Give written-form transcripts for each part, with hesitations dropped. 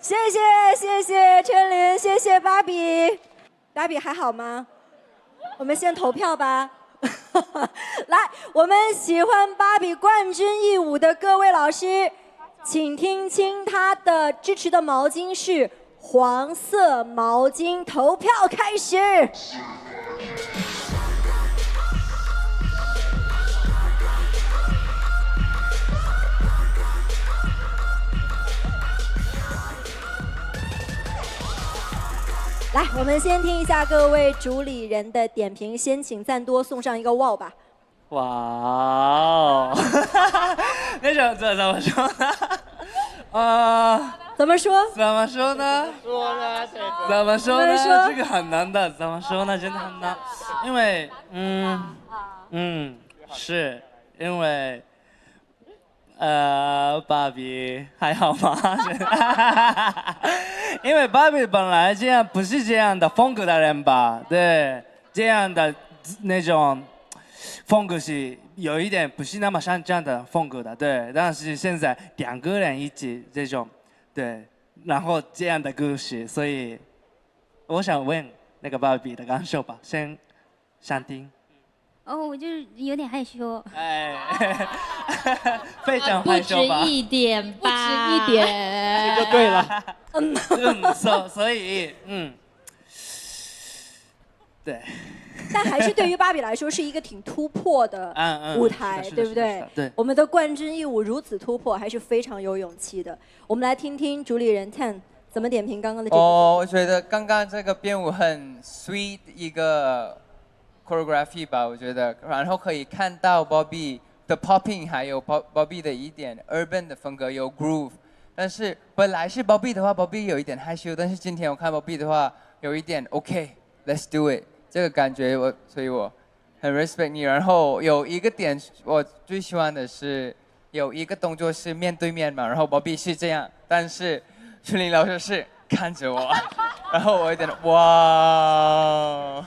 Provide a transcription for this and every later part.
谢谢陈琳，谢谢芭比。芭比还好吗？我们先投票吧。来，我们喜欢芭比冠军义舞的各位老师，请听清他的支持的毛巾是黄色毛巾。投票开始。来，我们先听一下各位主理人的点评，先请赞多送上一个wow吧。哇哦，那种怎么说呢？怎么说？怎么说呢？怎么说呢？这个很难的，怎么说呢？真的很难，因为是因为芭比还好吗？因为芭比本来这样不是这样的风格的人吧？对，这样的那种风格是有一点不是那么像这样的风格的，对。但是现在两个人一起这种，对，然后这样的故事，所以我想问那个芭比的感受吧，先想听。我就是有点害羞。哎，非常害羞吧？不止一点吧，不止一点，这就对了。所以对。但还是对于芭比来说是一个挺突破的舞台，对不对？对。我们的冠军义舞如此突破，还是非常有勇气的。我们来听听主理人 Ten 怎么点评刚刚的这个。我觉得刚刚这个编舞很 sweet 一个 choreography 吧，我觉得，然后可以看到 Bobby 的 popping， 还有 Bobby 的一点 urban 的风格，有 groove。但是本来是 Bobby 的话 ，Bobby 有一点害羞，但是今天我看 Bobby 的话，有一点 OK，let's do it。这个感觉所以我很 respect 你。然后有一个点我最喜欢的是有一个动作是面对面嘛，然后 Bobby 是这样，但是春玲老师是看着我，然后我有点哇。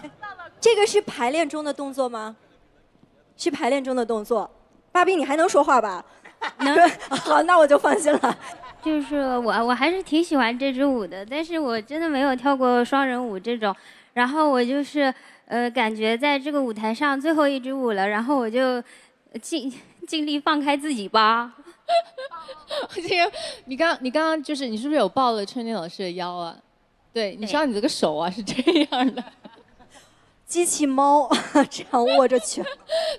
这个是排练中的动作吗？是排练中的动作。芭比，你还能说话吧？能。好，那我就放心了。就是我还是挺喜欢这支舞的，但是我真的没有跳过双人舞这种。然后我就是感觉在这个舞台上最后一支舞了，然后我就尽力放开自己吧。这个你刚刚就是你是不是有抱了春玲老师的腰啊？对，你知道你这个手啊是这样的。机器猫这样握着拳。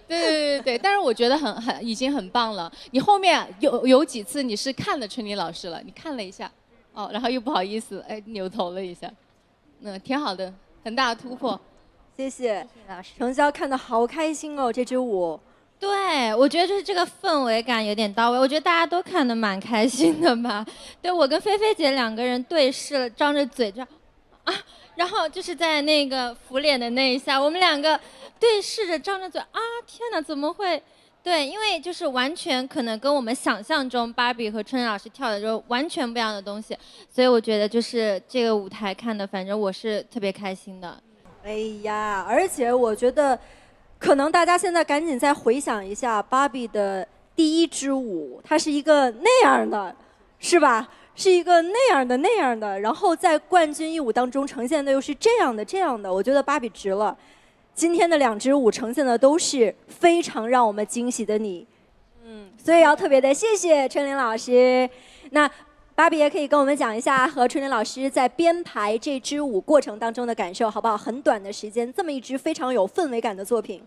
对，但是我觉得已经很棒了。你后面有几次你是看了春玲老师了，你看了一下，然后又不好意思，扭头了一下，挺好的，很大的突破。谢谢老师。程潇看得好开心哦，这支舞。对，我觉得就是这个氛围感有点到位，我觉得大家都看得蛮开心的吧。对，我跟菲菲姐两个人对视了，张着嘴这样啊。然后就是在那个扶脸的那一下，我们两个对视着，张着嘴啊！天哪，怎么会？对，因为就是完全可能跟我们想象中芭比和春玲老师跳的就完全不一样的东西，所以我觉得就是这个舞台看的，反正我是特别开心的。哎呀，而且我觉得，可能大家现在赶紧再回想一下芭比的第一支舞，它是一个那样的，是吧？是一个那样的，然后在冠军义舞当中呈现的又是这样的，我觉得芭比值了。今天的两支舞呈现的都是非常让我们惊喜的你，所以要特别的谢谢春玲老师。那芭比也可以跟我们讲一下和春玲老师在编排这支舞过程当中的感受，好不好？很短的时间，这么一支非常有氛围感的作品。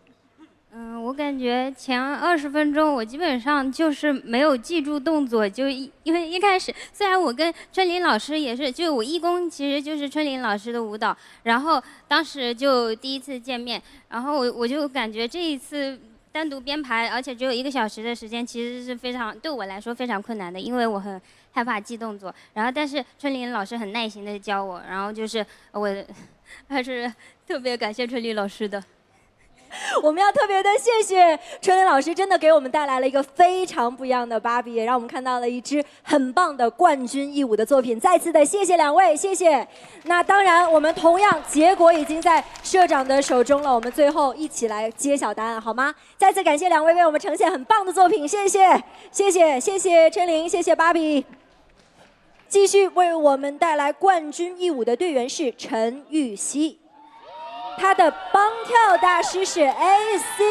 我感觉前20分钟我基本上就是没有记住动作，因为一开始虽然我跟春玲老师也是，就我义工其实就是春玲老师的舞蹈，然后当时就第一次见面，然后我就感觉这一次单独编排，而且只有1个小时的时间，其实是非常对我来说非常困难的，因为我很害怕记动作，然后但是春玲老师很耐心的教我，然后就是我还是特别感谢春玲老师的。我们要特别的谢谢春玲老师，真的给我们带来了一个非常不一样的芭比，也让我们看到了一支很棒的冠军义舞的作品。再次的谢谢两位，谢谢。那当然，我们同样结果已经在社长的手中了，我们最后一起来揭晓答案，好吗？再次感谢两位为我们呈现很棒的作品，谢谢，谢谢，谢谢春玲，谢谢芭比。继续为我们带来冠军义舞的队员是陈芋汐，她的帮跳大师是 AC。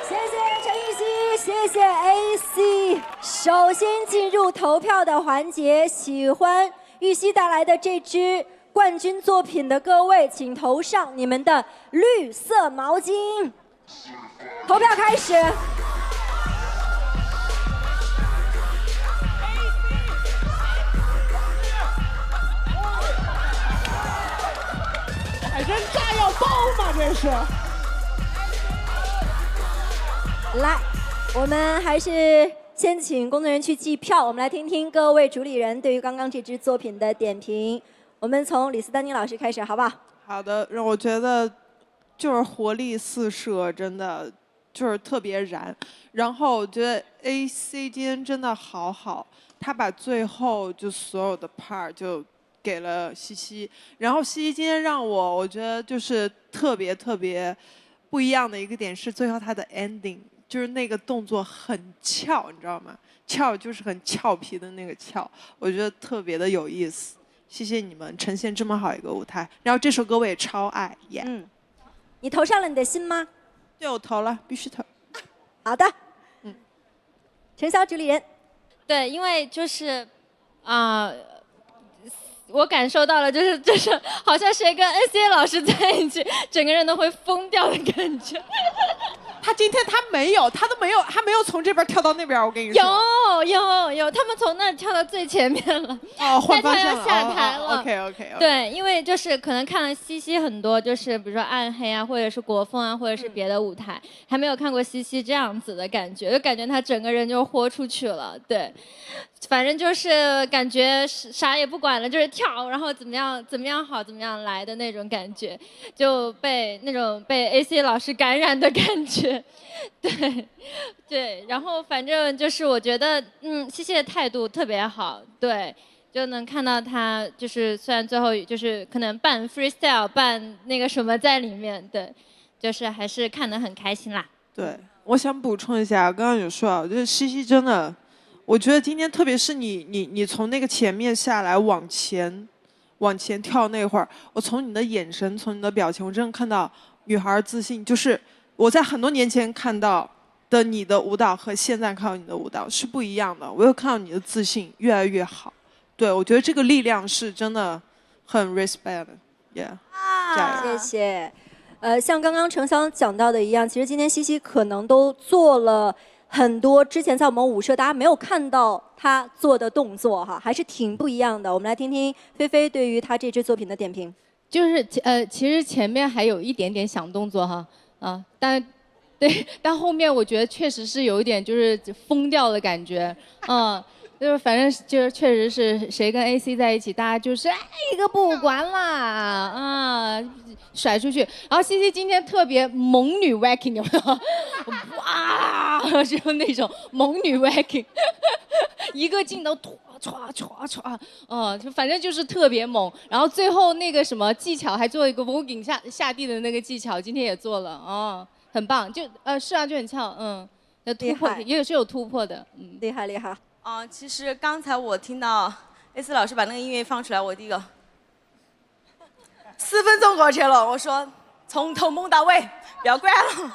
谢谢陈芋汐，谢谢 AC。首先进入投票的环节，喜欢芋汐带来的这支冠军作品的各位，请投上你们的绿色毛巾。投票开始。人炸药包吗？这是。来，我们还是先请工作人员去计票。我们来听听各位主理人对于刚刚这支作品的点评。我们从李斯丹妮老师开始，好不好？好的，让我觉得就是活力四射，真的就是特别燃。然后我觉得 AC 今天真的好好，他把最后就所有的 part 就给了西西。然后西西今天让我觉得就是特别不一样的一个点是最后他的 ending。就是那个动作很俏，你知道吗？俏就是很俏皮的那个俏，我觉得特别的有意思。谢谢你们呈现这么好一个舞台，然后这首歌我也超爱，耶、嗯，你投上了你的心吗？对，我投了，必须投。好的，陈晓主理人。对，因为就是我感受到了，就是好像谁跟 NCA 老师在一起，整个人都会疯掉的感觉。他今天他没有从这边跳到那边，我跟你说。有，他们从那跳到最前面了。哦，换方向要下台了。OK。对，因为就是可能看了西西很多，就是比如说暗黑啊，或者是国风啊，或者是别的舞台，还没有看过西西这样子的感觉，就感觉他整个人就豁出去了。对，反正就是感觉啥也不管了，就是跳，然后怎么样好，怎么样来的那种感觉，就被 AC 老师感染的感觉。对，然后反正就是我觉得，西西的态度特别好，对，就能看到他就是虽然最后就是可能半 freestyle 半那个什么在里面，对，就是还是看得很开心啦。对，我想补充一下，刚刚有说啊，就是西西真的，我觉得今天特别是你从那个前面下来往前跳那会儿，我从你的眼神，从你的表情，我真的看到女孩自信，就是我在很多年前看到的你的舞蹈和现在看到你的舞蹈是不一样的，我又看到你的自信越来越好。对，我觉得这个力量是真的很 respect 的 ，yeah， 谢谢。像刚刚程潇讲到的一样，其实今天西西可能都做了很多之前在我们舞社大家没有看到他做的动作哈，还是挺不一样的。我们来听听菲菲对于他这支作品的点评。就是其实前面还有一点点小动作哈，但后面我觉得确实是有一点就是疯掉的感觉，就是反正就是确实是谁跟 AC 在一起，大家就是一个不管啦，甩出去。然后西西今天特别猛女 wacking 有没有？哇，就那种猛女 wacking， 一个镜头唰，就反正就是特别猛。然后最后那个什么技巧还做一个 voguing 下地的那个技巧，今天也做了，很棒。就是啊，就很翘，有突破，也是有突破的，厉害。其实刚才我听到 AC 老师把那个音乐放出来，我第一个4分钟过去了，我说从头猛到尾，不要管了。这个音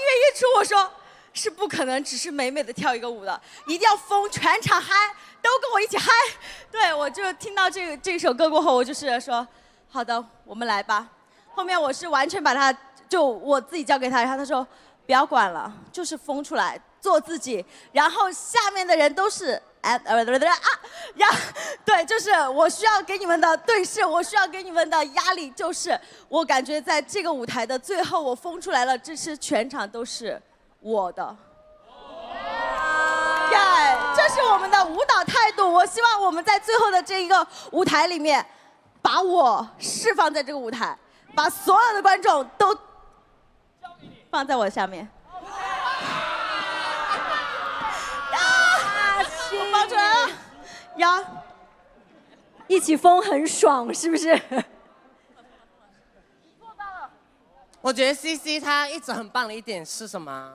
乐一出，我说是不可能只是美美的跳一个舞的，一定要疯，全场嗨，都跟我一起嗨。对，我就听到这首歌过后，我就是说，好的，我们来吧。后面我是完全把他就我自己交给他，然后他说不要管了，就是疯出来，做自己。然后下面的人都是然后对，就是我需要给你们的对视，我需要给你们的压力，就是我感觉在这个舞台的最后，我疯出来了，这是全场都是我的。这是我们的舞蹈态度。我希望我们在最后的这一个舞台里面，把我释放在这个舞台，把所有的观众都放在我下面。我放出来了，呀，一起疯很爽，是不是？我觉得 CC 她一直很棒的一点是什么？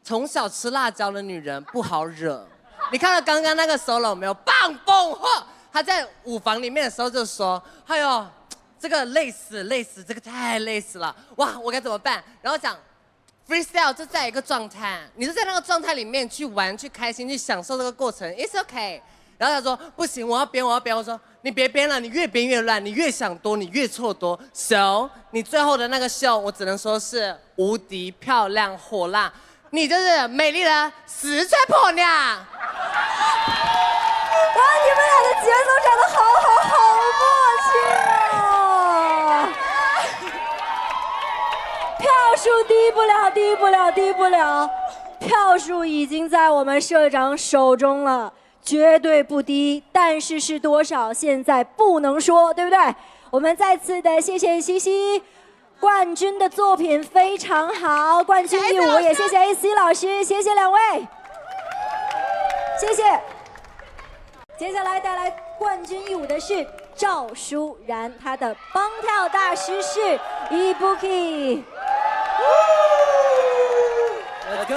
从小吃辣椒的女人不好惹。你看到刚刚那个 solo 没有？棒蹦嚯！她在舞房里面的时候就说：“哎呦，这个累死，这个太累死了！哇，我该怎么办？”然后讲 freestyle 就在一个状态，你就在那个状态里面去玩、去开心、去享受这个过程 ，it's okay。然后他说不行，我要编。我说你别编了，你越编越乱，你越想多，你越错多。So 你最后的那个秀，我只能说是无敌漂亮火辣，你就是美丽的四川婆娘。哇，你们俩的节奏长得好默契哦！票数低不了，票数已经在我们社长手中了。绝对不低，但是是多少现在不能说，对不对？我们再次的谢谢西西，冠军的作品非常好，冠军一舞也谢谢 AC 老师，谢谢两位，谢谢。接下来带来冠军一舞的是赵舒然，她的帮跳大师是 Ibuki。Let's go。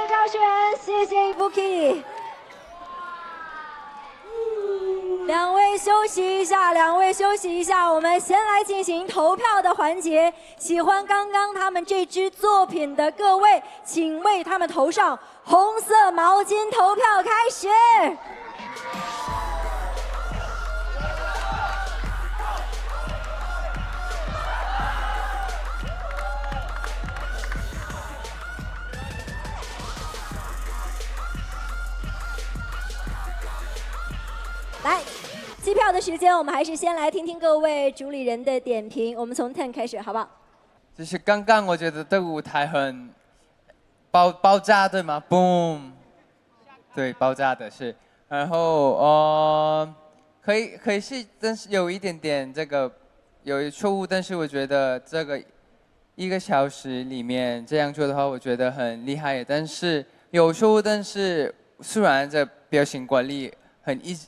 赵舒然，谢谢 Ibuki。两位休息一下，我们先来进行投票的环节。喜欢刚刚他们这支作品的各位，请为他们投上红色毛巾。投票开始。来，计票的时间，我们还是先来听听各位主理人的点评。我们从 Ten 开始，好不好？就是刚刚我觉得这个舞台很爆炸，对吗 ？Boom， 对，爆炸的是。然后可以是，但是有一点点这个有错误，但是我觉得这个1个小时里面这样做的话，我觉得很厉害。但是有错误，但是虽然这表情管理。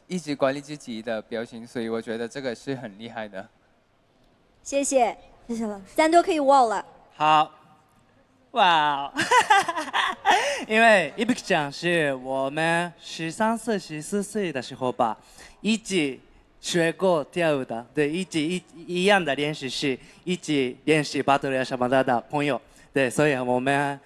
一直管理自己的表情，所以我觉得这个是很厉害的。谢谢老师，咱都可以 wow 了。好，哇，因为 Ibuki 讲是我们13岁、14岁的时候吧，一起学过跳舞的，对，一样的练习室，一起练习芭蕾什么的朋友。对，所以我们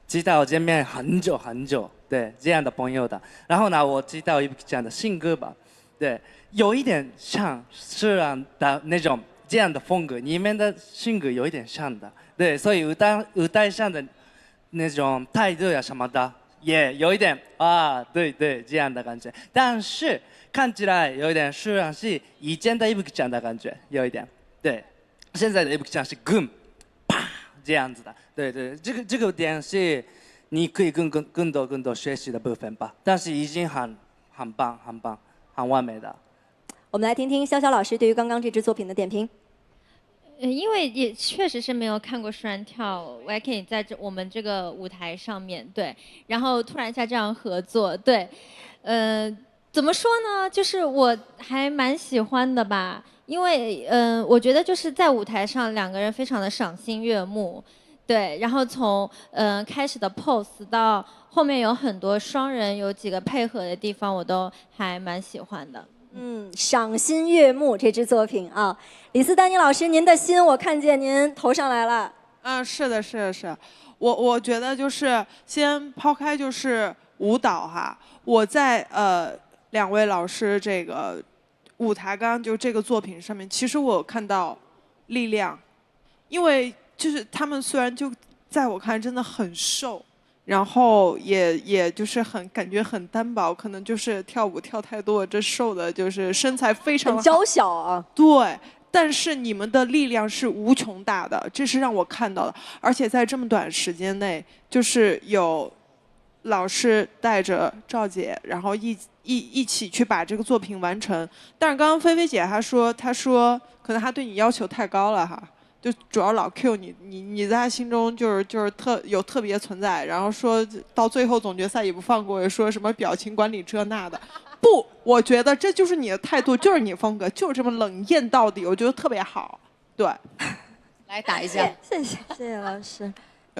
知道见面很久很久，对这样的朋友的。然后呢，我知道这样的性格吧，对，有一点像是的那种这样的风格，你们的性格有一点像的，对，所以舞台上的那种态度呀什么的，也有一点啊，对对这样的感觉。但是看起来有一点是以前的伊布ちゃん的感觉，有一点，对，现在的伊布ちゃん是更啪这样子的，对对，这个点是你可以更多学习的部分吧，但是已经很棒，很完美的。我们来听听潇潇老师对于刚刚这支作品的点评。因为也确实是没有看过双人跳，我也可以在我们这个舞台上面，对，然后突然一下这样合作，对，怎么说呢？就是我还蛮喜欢的吧，因为我觉得就是在舞台上两个人非常的赏心悦目，对，然后从开始的 pose 到后面有很多双人有几个配合的地方，我都还蛮喜欢的。赏心悦目这支作品啊，李斯丹妮老师，您的心我看见您投上来了。是的，我觉得就是先抛开就是舞蹈哈，我在两位老师这个舞台刚刚就这个作品上面，其实我有看到力量，因为就是他们虽然就在我看真的很瘦。然后也就是感觉很单薄，可能就是跳舞跳太多，这瘦的就是身材非常很娇小啊。对，但是你们的力量是无穷大的，这是让我看到的。而且在这么短时间内，就是有老师带着赵姐，然后一起去把这个作品完成。但是刚刚菲菲姐她说可能她对你要求太高了哈。就主要老 Q 你在他心中就是特别存在，然后说到最后总决赛也不放过，说什么表情管理这那的，不，我觉得这就是你的态度，就是你风格，就是这么冷艳到底，我觉得特别好，对，来打一下，谢谢老师，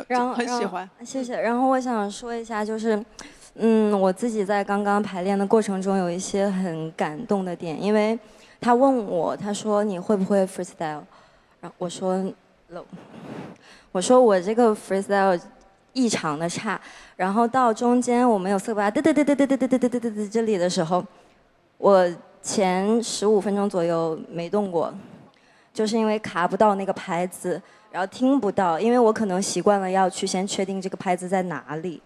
然后很喜欢，谢谢。然后我想说一下，就是我自己在刚刚排练的过程中有一些很感动的点，因为他问我，他说你会不会 freestyle？然后我说我这个 freestyle 异常的差，然后到中间我们有4个八对这里的时候，我前15分钟左右没动过，就是因为卡不到那个拍子，然后听不到，因为我可能习惯了要去先确定这个拍子在哪里，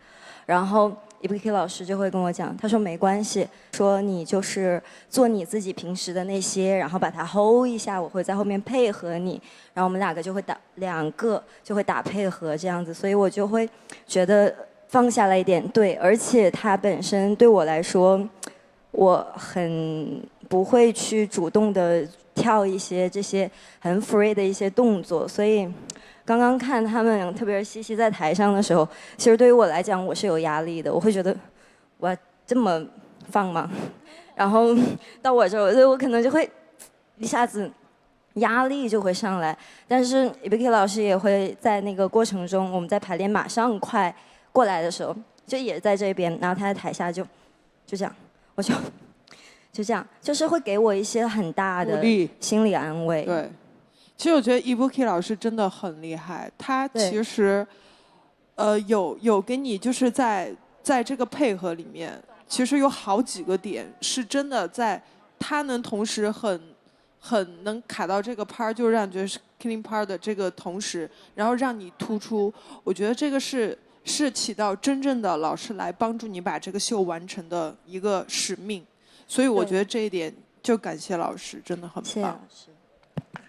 然后Ibuki 老师就会跟我讲，他说没关系，说你就是做你自己平时的那些，然后把它 hold 一下，我会在后面配合你，然后我们两个就会打配合这样子，所以我就会觉得放下来一点，对，而且它本身对我来说，我很不会去主动的跳一些这些很 free 的一些动作，所以。刚刚看他们，特别是西西在台上的时候，其实对于我来讲，我是有压力的。我会觉得，我这么放吗？然后到我这儿，所以我可能就会一下子压力就会上来。但是 Ibuki 老师也会在那个过程中，我们在排练马上快过来的时候，就也在这边，然后他在台下就这样，我就这样，就是会给我一些很大的心理安慰。对。其实我觉得 Ibuki 老师真的很厉害，他其实，有给你就是在这个配合里面，其实有好几个点是真的他能同时很能卡到这个 part， 就让你觉得是 killing part 的这个同时，然后让你突出，我觉得这个是起到真正的老师来帮助你把这个秀完成的一个使命，所以我觉得这一点就感谢老师，真的很棒。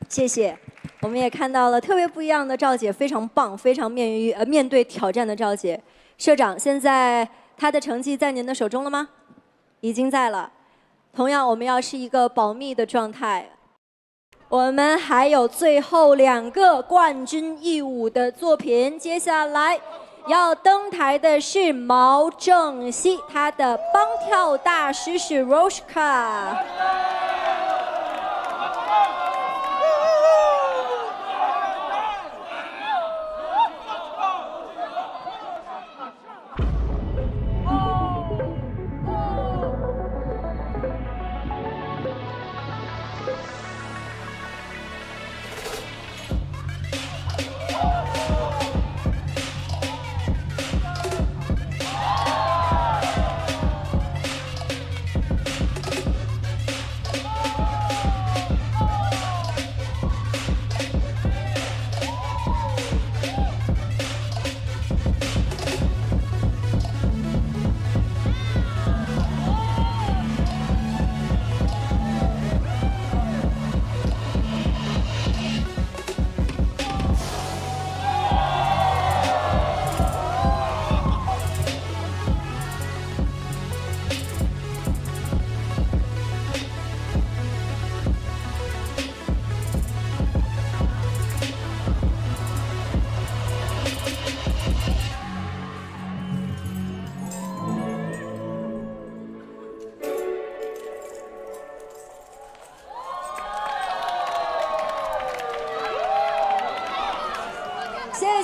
谢谢，我们也看到了特别不一样的赵姐，非常棒，非常面对挑战的赵姐。社长，现在她的成绩在您的手中了吗？已经在了。同样，我们要是一个保密的状态。我们还有最后2个冠军义舞的作品，接下来要登台的是毛正熙，她的帮跳大师是 Roshka。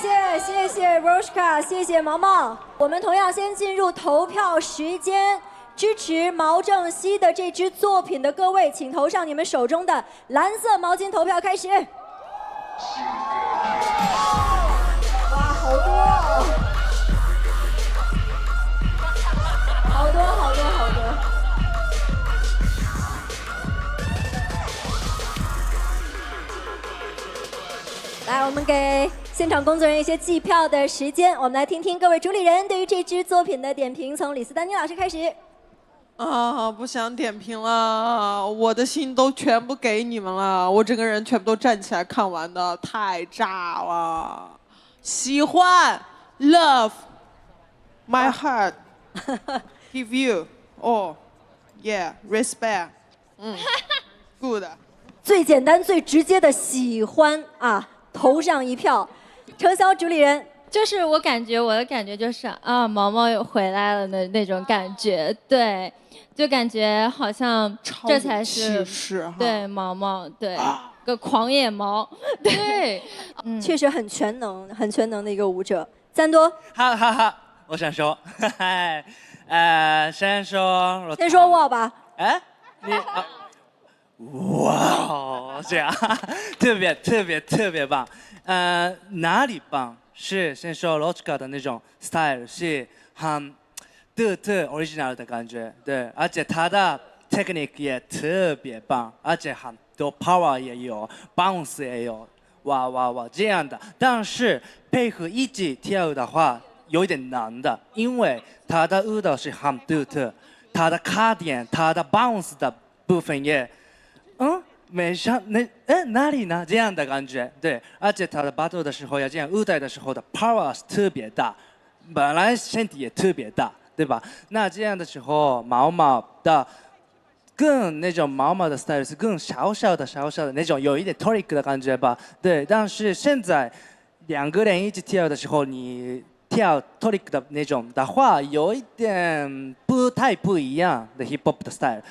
谢谢 Roshka， 谢谢毛毛。我们同样先进入投票时间，支持毛正熙的这支作品的各位，请投上你们手中的蓝色毛巾。投票开始。哇，好多哦！好多好多好多。来，我们给现场工作人员一些计票的时间，我们来听听各位主理人对于这支作品的点评。从李斯丹妮老师开始。不想点评了，我的心都全部给你们了，我整个人全部都站起来看完的，太炸了！喜欢 ，love my heart give you oh yeah respect， good。最简单、最直接的喜欢啊，投上一票。程潇主理人，就是我的感觉就是啊，毛毛又回来了的那种感觉，对，就感觉好像这才是对毛毛，对，个狂野毛，对，确实很全能、很全能的一个舞者。赞多，哈哈哈，我想说，先说我吧。哎，你啊。哇哦，这样特别棒，哪里棒？是先说 Roshka 的那种 style 是很特 original 的感觉，对，而且他的 technique 也特别棒，而且很多 power 也有 ，bounce 也有，哇这样的。但是配合一起跳舞的话有点难的，因为他的舞蹈是很独特，他的卡点、他的 bounce 的部分也。没上哪里呢？这样的感觉，对，而且他的 battle 的时候呀，这样舞台的时候的 power 是特别大，本来身体也特别大，对吧？那这样的时候，毛毛的更那种毛毛的 style 是更小小的那种，有一点 toric 的感觉吧，对。但是现在两个人一起跳的时候，你跳 toric 的那种的话，有一点不一样的 hip hop 的 style，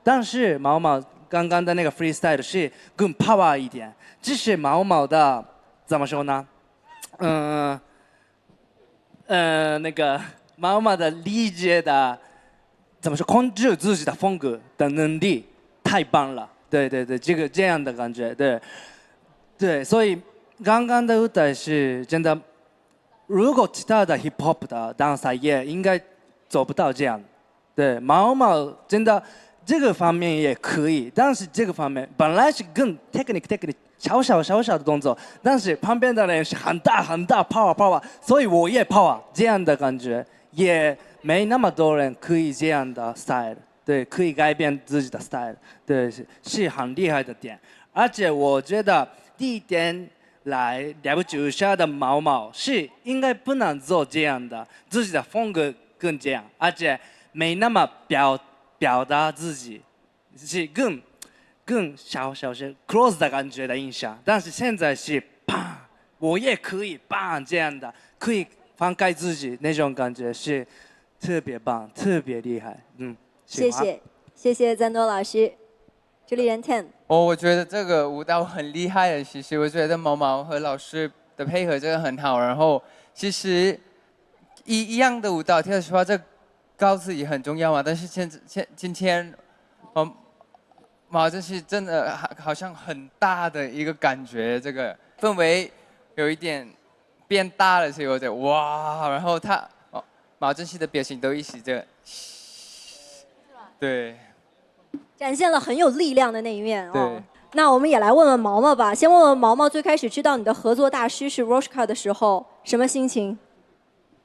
但是毛毛。刚刚的那个 freestyle 是更 power 一点，只是毛毛的怎么说呢？那个毛毛的理解的怎么说控制自己的风格的能力太棒了，对，这样的感觉，对，所以刚刚的舞台是真的，如果其他的 hip hop 的 dancer 也应该做不到这样，对，毛毛真的。这个方面也可以，但是这个方面本来是更 technique 小的动作，但是旁边的人是很大 power， 所以我也 power 这样的感觉，也没那么多人可以这样的 style， 对，可以改变自己的 style， 对，是很厉害的点。而且我觉得第一点来了不起下的毛毛是应该不能做这样的，自己的风格更这样，而且没那么表达自己是更小 close 的感觉的印象，但是现在是啪，我也可以啪这样的，可以放开自己那种感觉是特别棒，特别厉害，谢谢赞多老师，主理人 Ten。我觉得这个舞蹈很厉害的，其实我觉得毛毛和老师的配合真的很好，然后其实一样的舞蹈跳出来这。告自己很重要嘛，但是今天，毛这是真的好像很大的一个感觉，这个氛围有一点变大了，所以我觉得哇，然后毛正熙的表情都一起这，对，展现了很有力量的那一面哦。那我们也来问问毛毛吧，先问问毛毛，最开始知道你的合作大师是 Roshka 的时候，什么心情？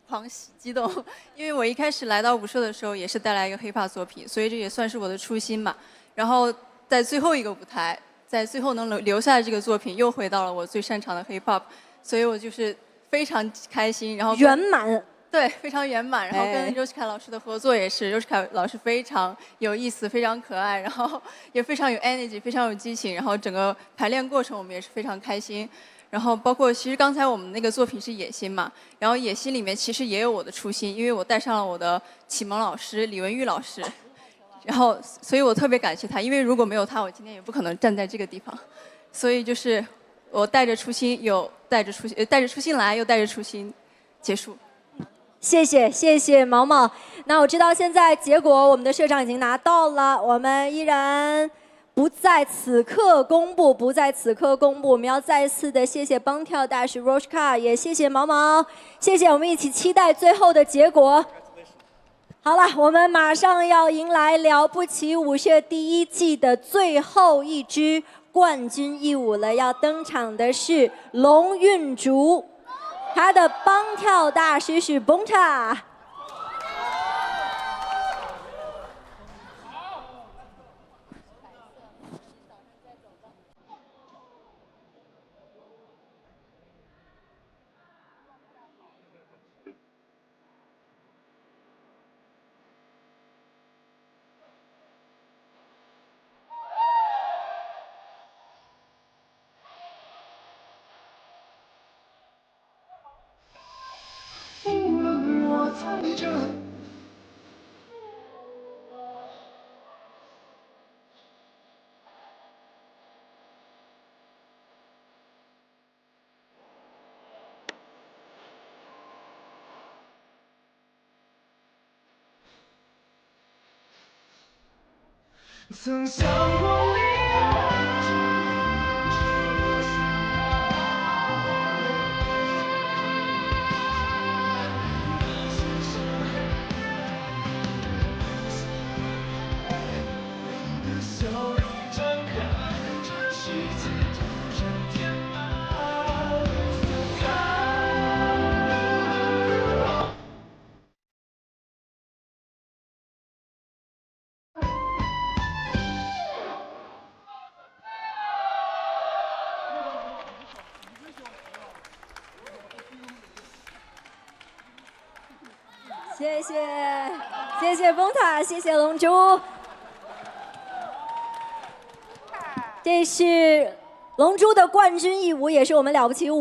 狂喜激动，因为我一开始来到舞社的时候也是带来一个 hiphop 作品，所以这也算是我的初心嘛。然后在最后一个舞台，在最后能留下的这个作品，又回到了我最擅长的 hiphop， 所以我就是非常开心。然后圆满，对，非常圆满。然后跟 Roshka 老师的合作也是，Roshka 老师非常有意思，非常可爱，然后也非常有 energy， 非常有激情。然后整个排练过程我们也是非常开心。然后包括其实刚才我们那个作品是野心嘛，然后野心里面其实也有我的初心，因为我带上了我的启蒙老师李文玉老师，然后所以我特别感谢他，因为如果没有他，我今天也不可能站在这个地方。所以就是我带着初心，有带着初心来，又带着初心结束。谢谢毛毛。那我知道现在结果我们的社长已经拿到了，我们依然不在此刻公布，我们要再次的谢谢帮跳大使 Roshka， 也谢谢毛毛，谢谢，我们一起期待最后的结果。好了，我们马上要迎来了不起舞社第1季的最后一支冠军义舞了，要登场的是龙韵竹，她的帮跳大师是 Bonta。曾想过离笑容张开，这世界突然填满色彩。谢谢风塔，谢谢龙珠。这是龙珠的冠军义舞，也是我们了不起舞